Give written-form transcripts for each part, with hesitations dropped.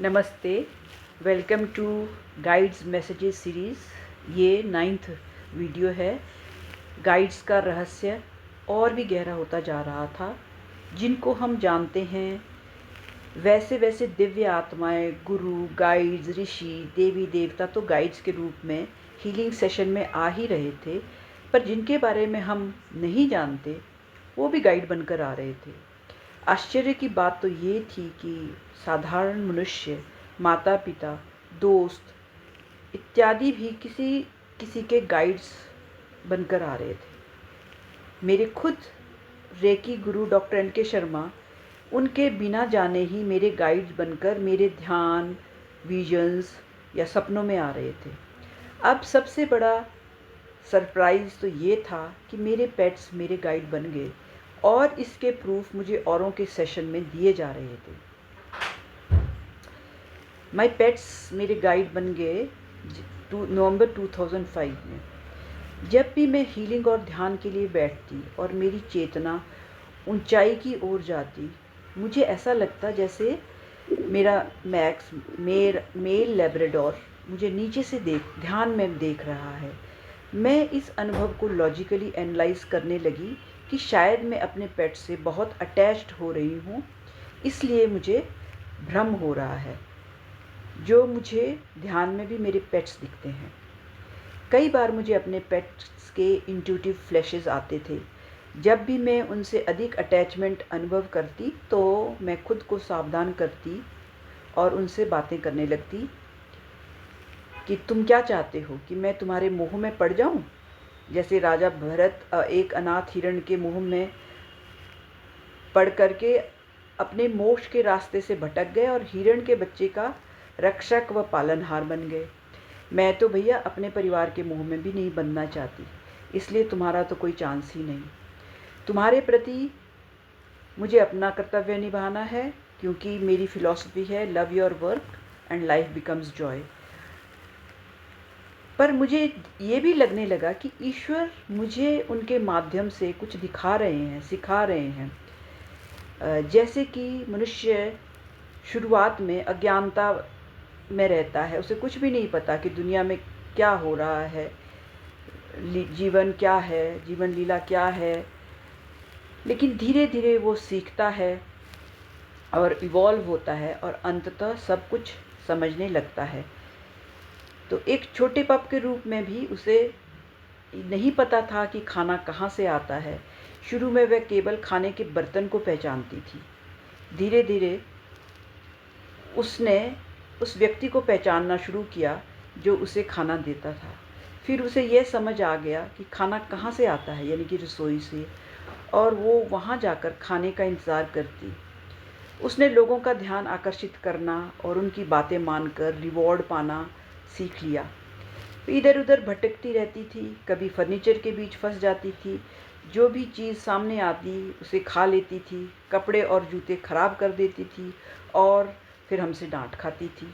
नमस्ते। Welcome to guides messages series. ये 9th video है। गाइड्स का रहस्य और भी गहरा होता जा रहा था। जिनको हम जानते हैं वैसे वैसे दिव्य आत्माएं, गुरु, गाइड्स, ऋषि, देवी देवता तो गाइड्स के रूप में हीलिंग सेशन में आ ही रहे थे, पर जिनके बारे में हम नहीं जानते वो भी गाइड बनकर आ रहे थे। आश्चर्य की बात तो ये थी कि साधारण मनुष्य, माता पिता, दोस्त इत्यादि भी किसी किसी के गाइड्स बनकर आ रहे थे। मेरे खुद रेकी गुरु डॉक्टर एन.के. शर्मा उनके बिना जाने ही मेरे गाइड्स बनकर मेरे ध्यान, विजन्स या सपनों में आ रहे थे। अब सबसे बड़ा सरप्राइज़ तो ये था कि मेरे पेट्स मेरे गाइड बन गए और इसके प्रूफ मुझे औरों के सेशन में दिए जा रहे थे। माय पेट्स मेरे गाइड बन गए नवंबर 2005 में। जब भी मैं हीलिंग और ध्यान के लिए बैठती और मेरी चेतना ऊंचाई की ओर जाती, मुझे ऐसा लगता जैसे मेरा मैक्स मेल लेब्राडोर मुझे नीचे से ध्यान में देख रहा है। मैं इस अनुभव को लॉजिकली एनालाइज करने लगी कि शायद मैं अपने पेट से बहुत अटैच्ड हो रही हूँ, इसलिए मुझे भ्रम हो रहा है। जो मुझे ध्यान में भी मेरे पेट्स दिखते हैं। कई बार मुझे अपने पेट्स के इंट्यूटिव फ्लैशेस आते थे। जब भी मैं उनसे अधिक अटैचमेंट अनुभव करती तो मैं खुद को सावधान करती और उनसे बातें करने लगती कि तुम क्या चाहते हो कि मैं तुम्हारे मोह में पड़ जाऊं? जैसे राजा भरत एक अनाथ हिरण के मुंह में पड़ करके अपने मोक्ष के रास्ते से भटक गए और हिरण के बच्चे का रक्षक व पालनहार बन गए। मैं तो भैया अपने परिवार के मुंह में भी नहीं बनना चाहती, इसलिए तुम्हारा तो कोई चांस ही नहीं। तुम्हारे प्रति मुझे अपना कर्तव्य निभाना है, क्योंकि मेरी फिलॉसफी है love your work and life becomes Joy. पर मुझे ये भी लगने लगा कि ईश्वर मुझे उनके माध्यम से कुछ दिखा रहे हैं, सिखा रहे हैं। जैसे कि मनुष्य शुरुआत में अज्ञानता में रहता है, उसे कुछ भी नहीं पता कि दुनिया में क्या हो रहा है, जीवन क्या है, जीवन लीला क्या है। लेकिन धीरे धीरे वो सीखता है और इवॉल्व होता है और अंततः सब कुछ समझने लगता है। तो एक छोटे पप के रूप में भी उसे नहीं पता था कि खाना कहाँ से आता है। शुरू में वह केवल खाने के बर्तन को पहचानती थी। धीरे धीरे उसने उस व्यक्ति को पहचानना शुरू किया जो उसे खाना देता था। फिर उसे यह समझ आ गया कि खाना कहाँ से आता है, यानी कि रसोई से, और वो वहाँ जाकर खाने का इंतज़ार करती। उसने लोगों का ध्यान आकर्षित करना और उनकी बातें मानकर रिवॉर्ड पाना सीख लिया। इधर उधर भटकती रहती थी, कभी फर्नीचर के बीच फंस जाती थी, जो भी चीज़ सामने आती उसे खा लेती थी, कपड़े और जूते खराब कर देती थी और फिर हमसे डांट खाती थी।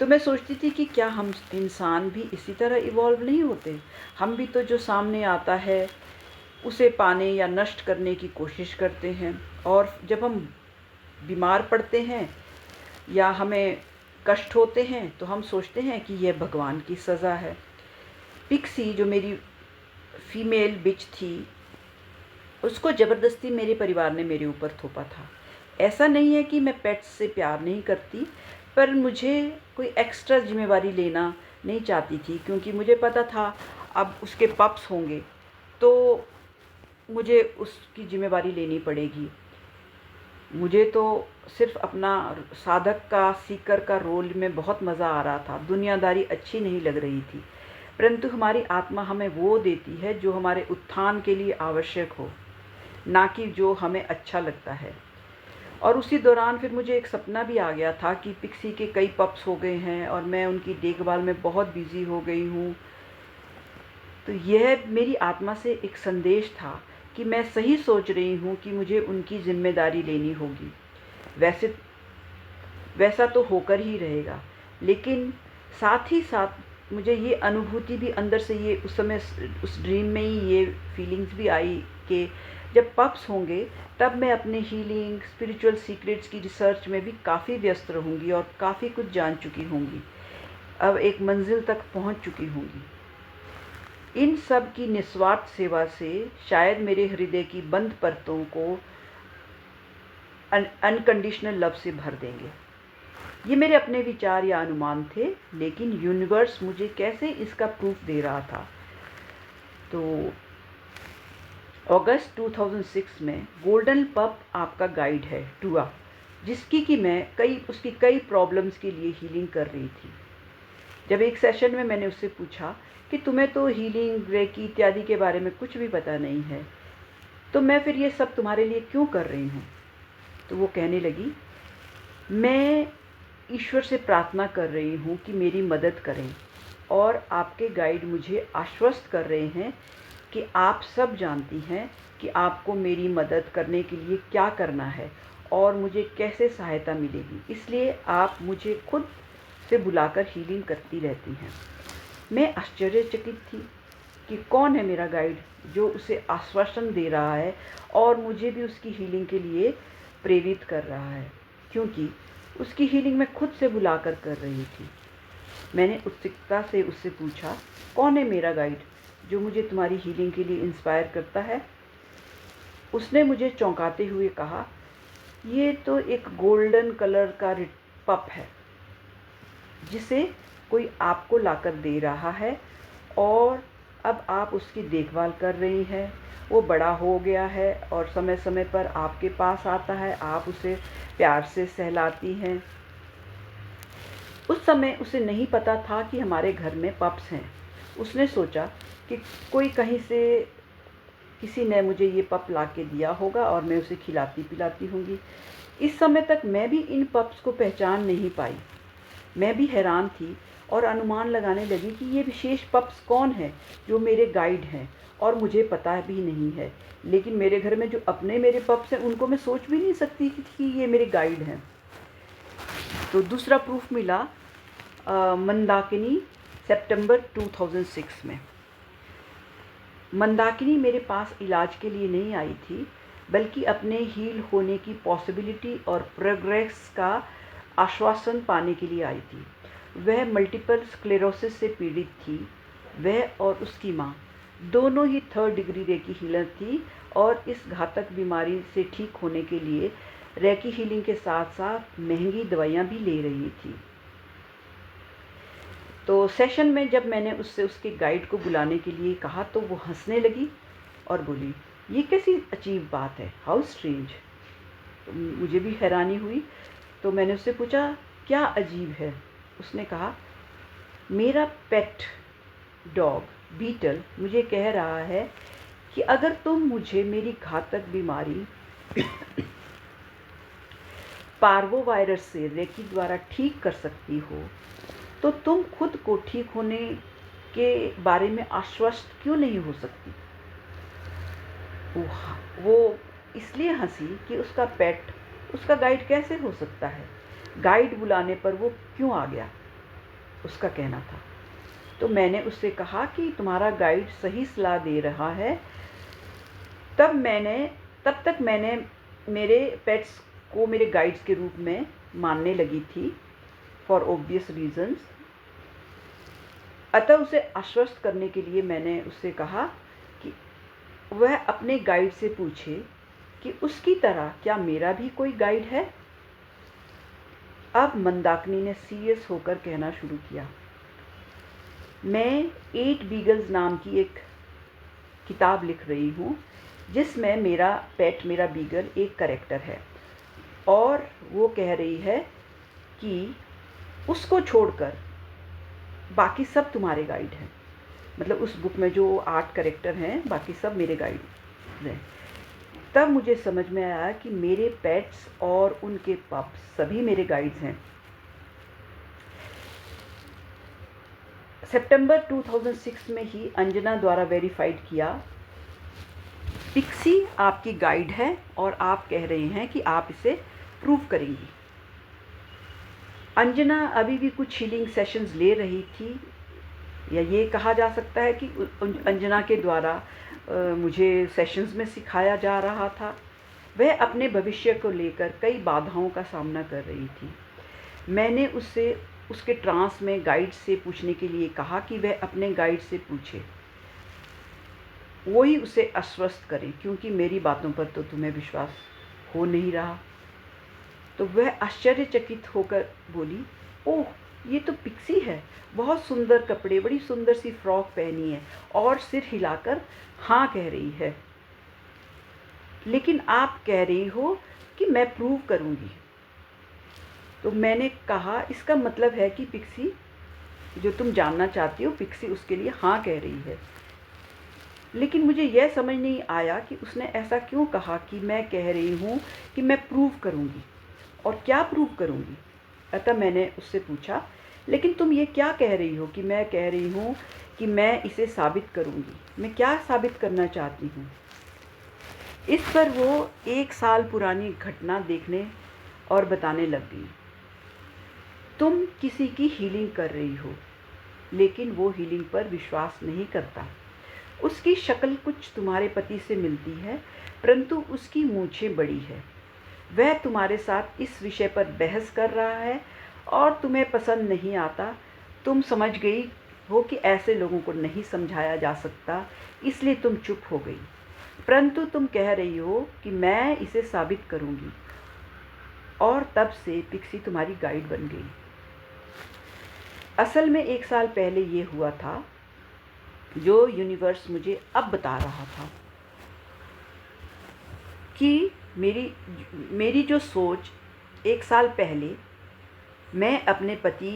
तो मैं सोचती थी कि क्या हम इंसान भी इसी तरह इवॉल्व नहीं होते? हम भी तो जो सामने आता है उसे पाने या नष्ट करने की कोशिश करते हैं, और जब हम बीमार पड़ते हैं या हमें कष्ट होते हैं तो हम सोचते हैं कि यह भगवान की सज़ा है। पिक्सी जो मेरी फीमेल बिच थी, उसको ज़बरदस्ती मेरे परिवार ने मेरे ऊपर थोपा था। ऐसा नहीं है कि मैं पेट्स से प्यार नहीं करती, पर मुझे कोई एक्स्ट्रा जिम्मेवारी लेना नहीं चाहती थी, क्योंकि मुझे पता था अब उसके पप्स होंगे तो मुझे उसकी जिम्मेवारी लेनी पड़ेगी। मुझे तो सिर्फ अपना साधक का, सीकर का रोल में बहुत मज़ा आ रहा था। दुनियादारी अच्छी नहीं लग रही थी, परंतु हमारी आत्मा हमें वो देती है जो हमारे उत्थान के लिए आवश्यक हो, ना कि जो हमें अच्छा लगता है। और उसी दौरान फिर मुझे एक सपना भी आ गया था कि पिक्सी के कई पप्स हो गए हैं और मैं उनकी देखभाल में बहुत बिजी हो गई हूँ। तो यह मेरी आत्मा से एक संदेश था कि मैं सही सोच रही हूँ कि मुझे उनकी जिम्मेदारी लेनी होगी। वैसा तो होकर ही रहेगा, लेकिन साथ ही साथ मुझे ये अनुभूति भी अंदर से, ये उस समय उस ड्रीम में ही ये फीलिंग्स भी आई कि जब पप्स होंगे तब मैं अपने हीलिंग स्पिरिचुअल सीक्रेट्स की रिसर्च में भी काफ़ी व्यस्त रहूँगी और काफ़ी कुछ जान चुकी होंगी, अब एक मंजिल तक पहुँच चुकी होंगी। इन सब की निस्वार्थ सेवा से शायद मेरे हृदय की बंद परतों को अनकंडीशनल लव से भर देंगे। ये मेरे अपने विचार या अनुमान थे, लेकिन यूनिवर्स मुझे कैसे इसका प्रूफ दे रहा था। तो अगस्त 2006 में गोल्डन पप आपका गाइड है टूआ, जिसकी कि मैं उसकी कई प्रॉब्लम्स के लिए हीलिंग कर रही थी। जब एक सेशन में मैंने उससे पूछा कि तुम्हें तो हीलिंग रेकी इत्यादि के बारे में कुछ भी पता नहीं है, तो मैं फिर ये सब तुम्हारे लिए क्यों कर रही हूँ। तो वो कहने लगी, मैं ईश्वर से प्रार्थना कर रही हूँ कि मेरी मदद करें, और आपके गाइड मुझे आश्वस्त कर रहे हैं कि आप सब जानती हैं कि आपको मेरी मदद करने के लिए क्या करना है और मुझे कैसे सहायता मिलेगी, इसलिए आप मुझे खुद से बुलाकर हीलिंग करती रहती हैं। मैं आश्चर्यचकित थी कि कौन है मेरा गाइड जो उसे आश्वासन दे रहा है और मुझे भी उसकी हीलिंग के लिए प्रेरित कर रहा है, क्योंकि उसकी हीलिंग मैं खुद से बुलाकर कर रही थी। मैंने उत्सुकता से उससे पूछा, कौन है मेरा गाइड जो मुझे तुम्हारी हीलिंग के लिए इंस्पायर करता है। उसने मुझे चौंकाते हुए कहा, ये तो एक गोल्डन कलर का पप है जिसे कोई आपको लाकर दे रहा है और अब आप उसकी देखभाल कर रही हैं। वो बड़ा हो गया है और समय समय पर आपके पास आता है, आप उसे प्यार से सहलाती हैं। उस समय उसे नहीं पता था कि हमारे घर में पप्स हैं। उसने सोचा कि कोई कहीं से किसी ने मुझे ये पप ला के दिया होगा और मैं उसे खिलाती पिलाती होंगी। इस समय तक मैं भी इन पप्स को पहचान नहीं पाई। मैं भी हैरान थी और अनुमान लगाने लगी कि ये विशेष पप्स कौन है जो मेरे गाइड हैं, और मुझे पता भी नहीं है। लेकिन मेरे घर में जो अपने मेरे पप्स हैं उनको मैं सोच भी नहीं सकती थी कि ये मेरे गाइड हैं। तो दूसरा प्रूफ मिला मंदाकिनी, सितंबर 2006 में। मंदाकिनी मेरे पास इलाज के लिए नहीं आई थी, बल्कि अपने हील होने की पॉसिबिलिटी और प्रोग्रेस का आश्वासन पाने के लिए आई थी। वह मल्टीपल स्क्लेरोसिस से पीड़ित थी। वह और उसकी माँ दोनों ही 3rd डिग्री रेकी हीलर थी और इस घातक बीमारी से ठीक होने के लिए रेकी हीलिंग के साथ साथ महंगी दवाइयाँ भी ले रही थी। तो सेशन में जब मैंने उससे उसके गाइड को बुलाने के लिए कहा तो वो हंसने लगी और बोली, ये कैसी अजीब बात है, हाउ स्ट्रेंज। तो मुझे भी हैरानी हुई। तो मैंने उससे पूछा, क्या अजीब है। उसने कहा, मेरा पेट डॉग बीटल मुझे कह रहा है कि अगर तुम मुझे मेरी घातक बीमारी पार्वोवायरस से रेकी द्वारा ठीक कर सकती हो, तो तुम खुद को ठीक होने के बारे में आश्वस्त क्यों नहीं हो सकती। वो इसलिए हंसी कि उसका पेट उसका गाइड कैसे हो सकता है, गाइड बुलाने पर वो क्यों आ गया, उसका कहना था। तो मैंने उससे कहा कि तुम्हारा गाइड सही सलाह दे रहा है। तब तक मैंने मेरे पेट्स को मेरे गाइड्स के रूप में मानने लगी थी, फॉर ऑब्वियस रीजंस। अतः उसे आश्वस्त करने के लिए मैंने उससे कहा कि वह अपने गाइड से पूछे कि उसकी तरह क्या मेरा भी कोई गाइड है। अब मंदाकिनी ने सीरियस होकर कहना शुरू किया, मैं 8 बीगल्स नाम की एक किताब लिख रही हूँ, जिसमें मेरा पेट मेरा बीगल एक कैरेक्टर है, और वो कह रही है कि उसको छोड़कर बाकी सब तुम्हारे गाइड हैं। मतलब उस बुक में जो 8 कैरेक्टर हैं, बाकी सब मेरे गाइड हैं। तब मुझे समझ में आया कि मेरे पेट्स और उनके पप्स सभी मेरे गाइड्स हैं। सितंबर 2006 में ही अंजना द्वारा वेरीफाइड किया, पिक्सी आपकी गाइड है और आप कह रहे हैं कि आप इसे प्रूव करेंगी। अंजना अभी भी कुछ हीलिंग सेशंस ले रही थी, या ये कहा जा सकता है कि अंजना के द्वारा मुझे सेशंस में सिखाया जा रहा था, वह अपने भविष्य को लेकर कई बाधाओं का सामना कर रही थी। मैंने उससे उसके ट्रांस में गाइड से पूछने के लिए कहा कि वह अपने गाइड से पूछे, वो ही उसे आश्वस्त करे, क्योंकि मेरी बातों पर तो तुम्हें विश्वास हो नहीं रहा। तो वह आश्चर्यचकित होकर बोली, ओह, ये तो पिक्सी है, बहुत सुंदर कपड़े, बड़ी सुंदर सी फ्रॉक पहनी है और सिर हिलाकर हाँ कह रही है। लेकिन आप कह रही हो कि मैं प्रूव करूँगी। तो मैंने कहा, इसका मतलब है कि पिक्सी जो तुम जानना चाहती हो, पिक्सी उसके लिए हाँ कह रही है। लेकिन मुझे यह समझ नहीं आया कि उसने ऐसा क्यों कहा कि मैं कह रही हूँ कि मैं प्रूव करूँगी, और क्या प्रूव करूँगी। अतः मैंने उससे पूछा, लेकिन तुम ये क्या कह रही हो कि मैं कह रही हूँ कि मैं इसे साबित करूँगी, मैं क्या साबित करना चाहती हूँ। इस पर वो 1 साल पुरानी घटना देखने और बताने लग गई। तुम किसी की हीलिंग कर रही हो, लेकिन वो हीलिंग पर विश्वास नहीं करता। उसकी शक्ल कुछ तुम्हारे पति से मिलती है, परंतु उसकी मूंछें बड़ी है। वह तुम्हारे साथ इस विषय पर बहस कर रहा है और तुम्हें पसंद नहीं आता। तुम समझ गई हो कि ऐसे लोगों को नहीं समझाया जा सकता, इसलिए तुम चुप हो गई। परंतु तुम कह रही हो कि मैं इसे साबित करूंगी, और तब से पिक्सी तुम्हारी गाइड बन गई। असल में 1 साल पहले ये हुआ था जो यूनिवर्स मुझे अब बता रहा था कि मेरी जो सोच 1 साल पहले मैं अपने पति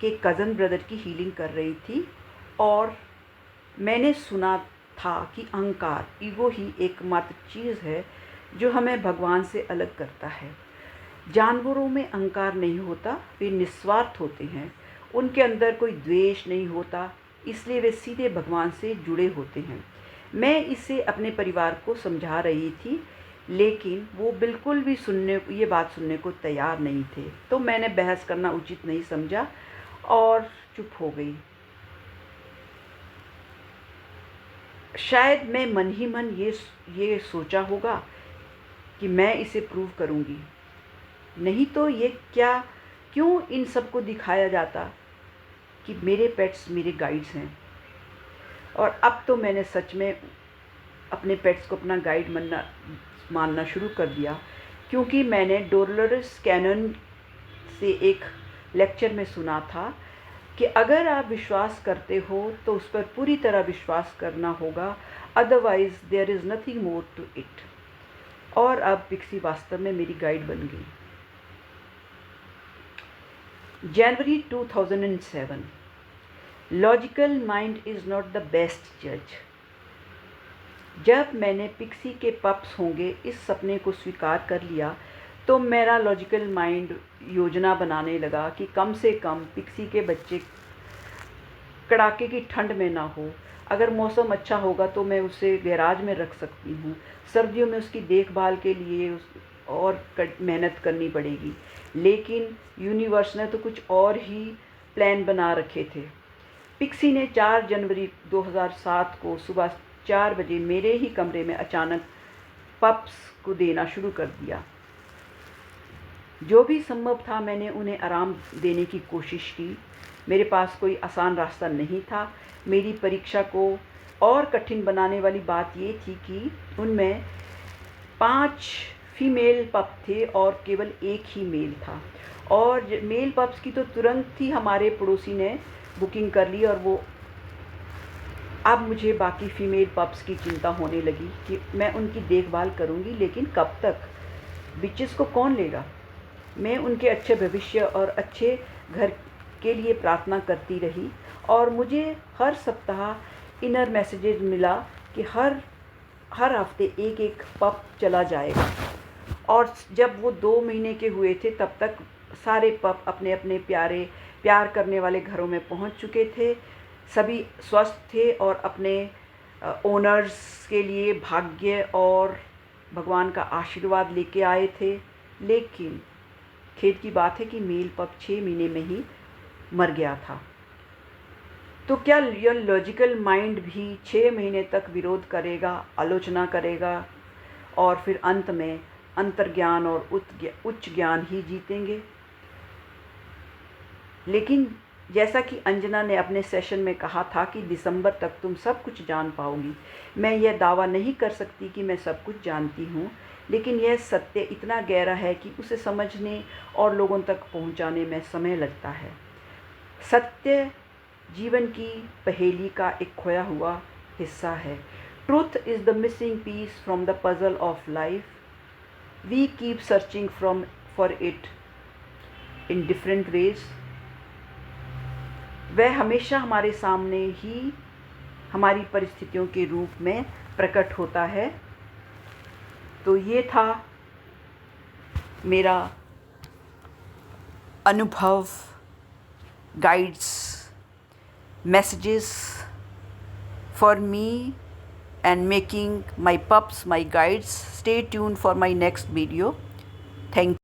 के कज़न ब्रदर की हीलिंग कर रही थी, और मैंने सुना था कि अहंकार, ईगो ही एकमात्र चीज़ है जो हमें भगवान से अलग करता है। जानवरों में अहंकार नहीं होता, वे निस्वार्थ होते हैं, उनके अंदर कोई द्वेष नहीं होता, इसलिए वे सीधे भगवान से जुड़े होते हैं। मैं इसे अपने परिवार को समझा रही थी, लेकिन वो बिल्कुल भी ये बात सुनने को तैयार नहीं थे। तो मैंने बहस करना उचित नहीं समझा और चुप हो गई। शायद मैं मन ही मन ये सोचा होगा कि मैं इसे प्रूव करूंगी, नहीं तो ये क्यों इन सबको दिखाया जाता कि मेरे पेट्स मेरे गाइड्स हैं। और अब तो मैंने सच में अपने पेट्स को अपना गाइड मानना शुरू कर दिया, क्योंकि मैंने डोलोरेस कैनन से एक लेक्चर में सुना था कि अगर आप विश्वास करते हो तो उस पर पूरी तरह विश्वास करना होगा, otherwise there is nothing more to it. और अब पिक्सी वास्तव में मेरी गाइड बन गई। जनवरी 2007। Logical mind is not the best जज। जब मैंने पिक्सी के पप्स होंगे इस सपने को स्वीकार कर लिया, तो मेरा लॉजिकल माइंड योजना बनाने लगा कि कम से कम पिक्सी के बच्चे कड़ाके की ठंड में ना हो। अगर मौसम अच्छा होगा तो मैं उसे गैराज में रख सकती हूँ। सर्दियों में उसकी देखभाल के लिए और मेहनत करनी पड़ेगी। लेकिन यूनिवर्स ने तो कुछ और ही प्लान बना रखे थे। पिक्सी ने 4 जनवरी 2007 को सुबह 4 बजे मेरे ही कमरे में अचानक पप्स को देना शुरू कर दिया। जो भी संभव था मैंने उन्हें आराम देने की कोशिश की। मेरे पास कोई आसान रास्ता नहीं था। मेरी परीक्षा को और कठिन बनाने वाली बात ये थी कि उनमें 5 फीमेल पप थे और केवल 1 ही मेल था। और मेल पप्स की तो तुरंत ही हमारे पड़ोसी ने बुकिंग कर ली, और वो अब मुझे बाकी फीमेल पप्स की चिंता होने लगी कि मैं उनकी देखभाल करूंगी, लेकिन कब तक? बिचेस को कौन लेगा? मैं उनके अच्छे भविष्य और अच्छे घर के लिए प्रार्थना करती रही, और मुझे हर सप्ताह इनर मैसेजेस मिला कि हर हफ्ते एक पप चला जाएगा। और जब वो 2 महीने के हुए थे तब तक सारे पप अपने अपने प्यार करने वाले घरों में पहुंच चुके थे। सभी स्वस्थ थे और अपने ओनर्स के लिए भाग्य और भगवान का आशीर्वाद लेके आए थे। लेकिन खेद की बात है कि मेल पप 6 महीने में ही मर गया था। तो क्या यह लॉजिकल माइंड भी 6 महीने तक विरोध करेगा, आलोचना करेगा और फिर अंत में अंतर्ज्ञान और उच्च ज्ञान ही जीतेंगे? लेकिन जैसा कि अंजना ने अपने सेशन में कहा था कि दिसंबर तक तुम सब कुछ जान पाओगी, मैं यह दावा नहीं कर सकती कि मैं सब कुछ जानती हूँ, लेकिन यह सत्य इतना गहरा है कि उसे समझने और लोगों तक पहुँचाने में समय लगता है। सत्य जीवन की पहेली का एक खोया हुआ हिस्सा है। Truth is the missing piece from the puzzle of life. We keep searching for it in different ways. वह हमेशा हमारे सामने ही हमारी परिस्थितियों के रूप में प्रकट होता है। तो ये था मेरा अनुभव, guides, messages for me and making my pups my guides. Stay tuned for my next video. Thank you.